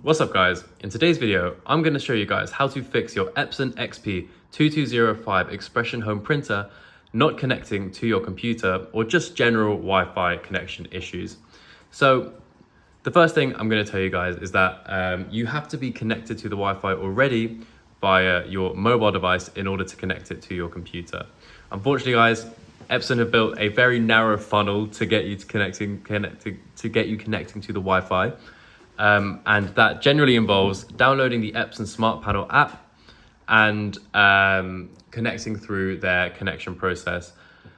What's up guys? In today's video, I'm going to show you guys how to fix your Epson XP-2200 Expression Home printer not connecting to your computer or just general Wi-Fi connection issues. So the first thing I'm going to tell you guys is that you have to be connected to the Wi-Fi already via your mobile device in order to connect it to your computer. Unfortunately guys, Epson have built a very narrow funnel to get you connecting to the Wi-Fi. And that generally involves downloading the Epson Smart Panel app and connecting through their connection process.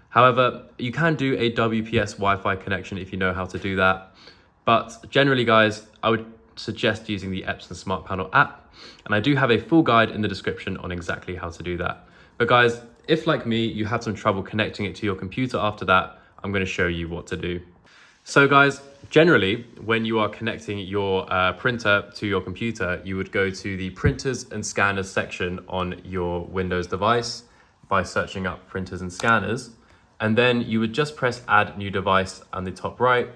However, you can do a WPS Wi-Fi connection if you know how to do that. But generally, guys, I would suggest using the Epson Smart Panel app. And I do have a full guide in the description on exactly how to do that. But guys, if like me, you have some trouble connecting it to your computer after that, I'm going to show you what to do. So guys, generally, when you are connecting your printer to your computer, you would go to the printers and scanners section on your Windows device by searching up printers and scanners. And then you would just press add new device on the top right.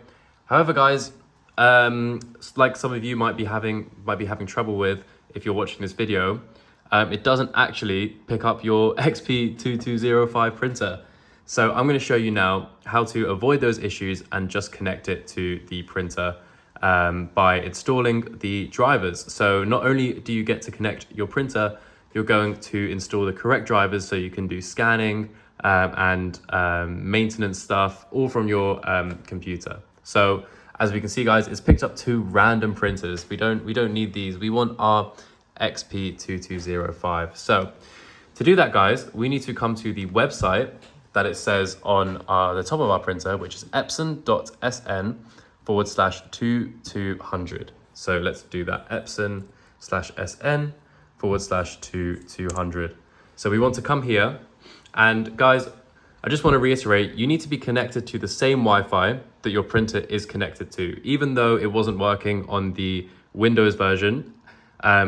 However, guys, like some of you might be having trouble with if you're watching this video, it doesn't actually pick up your XP-2200 printer. So I'm going to show you now how to avoid those issues and just connect it to the printer by installing the drivers. So not only do you get to connect your printer, you're going to install the correct drivers so you can do scanning and maintenance stuff all from your computer. So as we can see, guys, it's picked up two random printers. We don't need these. We want our XP-2200. So to do that, guys, we need to come to the website that it says on the top of our printer, which is epson.sn/2200. So let's do that, epson/sn/2200. So we want to come here, and guys, I just want to reiterate, you need to be connected to the same Wi-Fi that your printer is connected to. Even though it wasn't working on the Windows version,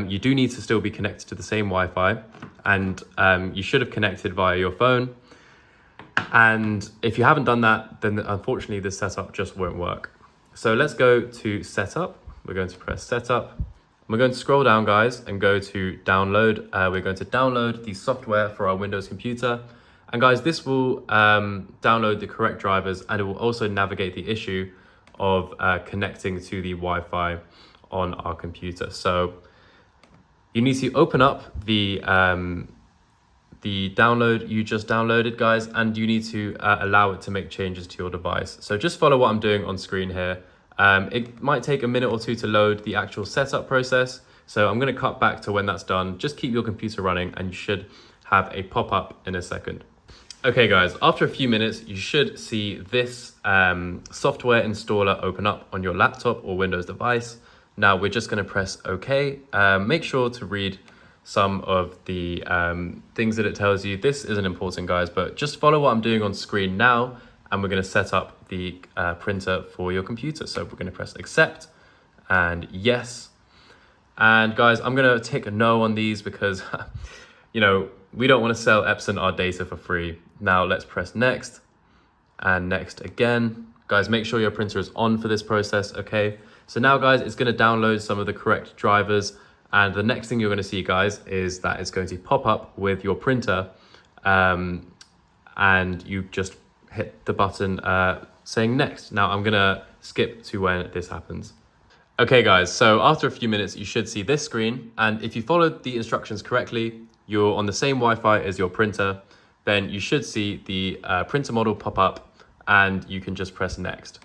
you do need to still be connected to the same Wi-Fi, and you should have connected via your phone. And if you haven't done that, then unfortunately this setup just won't work. So let's go to setup. We're going to press setup. We're going to scroll down, guys, and go to download. We're going to download the software for our Windows computer. And guys, this will download the correct drivers, and it will also navigate the issue of connecting to the Wi-Fi on our computer. So you need to open up the download you just downloaded, guys, and you need to allow it to make changes to your device. So just follow what I'm doing on screen here. It might take a minute or two to load the actual setup process. So I'm going to cut back to when that's done. Just keep your computer running and you should have a pop-up in a second. Okay guys, after a few minutes, you should see this software installer open up on your laptop or Windows device. Now we're just going to press OK. Make sure to read some of the things that it tells you. This isn't important, guys, but just follow what I'm doing on screen now, and we're going to set up the printer for your computer. So we're going to press accept and yes. And guys, I'm going to tick a no on these because you know, we don't want to sell Epson our data for free. Now let's press next and next again. Guys, make sure your printer is on for this process, okay? So now, guys, it's going to download some of the correct drivers. And the next thing you're going to see, guys, is that it's going to pop up with your printer and you just hit the button saying next. Now I'm going to skip to when this happens. Okay, guys, so after a few minutes, you should see this screen. And if you followed the instructions correctly, you're on the same Wi-Fi as your printer, then you should see the printer model pop up and you can just press next.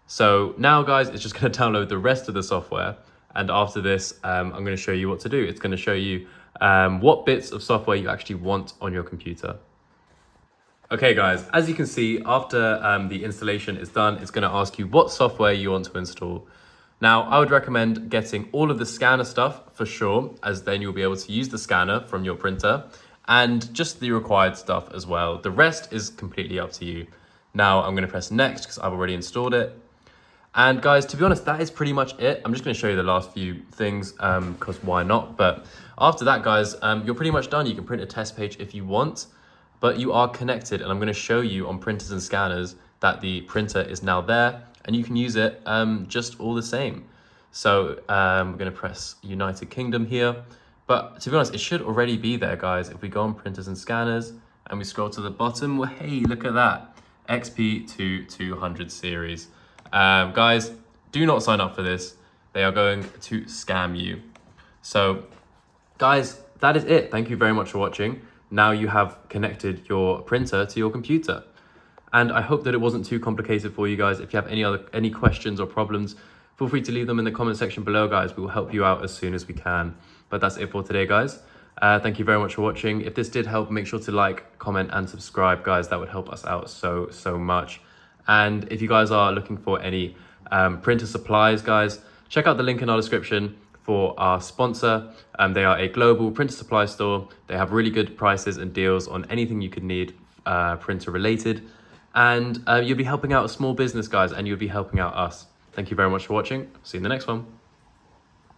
So now, guys, it's just going to download the rest of the software. And after this, I'm going to show you what to do. It's going to show you what bits of software you actually want on your computer. Okay, guys, as you can see, after the installation is done, it's going to ask you what software you want to install. Now, I would recommend getting all of the scanner stuff for sure, as then you'll be able to use the scanner from your printer and just the required stuff as well. The rest is completely up to you. Now, I'm going to press next because I've already installed it. And guys, to be honest, that is pretty much it. I'm just going to show you the last few things because why not? But after that, guys, you're pretty much done. You can print a test page if you want, but you are connected. And I'm going to show you on printers and scanners that the printer is now there and you can use it just all the same. So we're going to press United Kingdom here. But to be honest, it should already be there, guys. If we go on printers and scanners and we scroll to the bottom, well, hey, look at that. XP-2200 series. Guys, do not sign up for this. They are going to scam you. So guys, that is it. Thank you very much for watching. Now you have connected your printer to your computer. And I hope that it wasn't too complicated for you guys. If you have any questions or problems, feel free to leave them in the comment section below, guys. We will help you out as soon as we can. But that's it for today, guys. Thank you very much for watching. If this did help, make sure to like, comment, and subscribe, guys. That would help us out so much. And if you guys are looking for any printer supplies, guys, check out the link in our description for our sponsor. They are a global printer supply store. They have really good prices and deals on anything you could need printer related. And you'll be helping out a small business, guys, and you'll be helping out us. Thank you very much for watching. See you in the next one.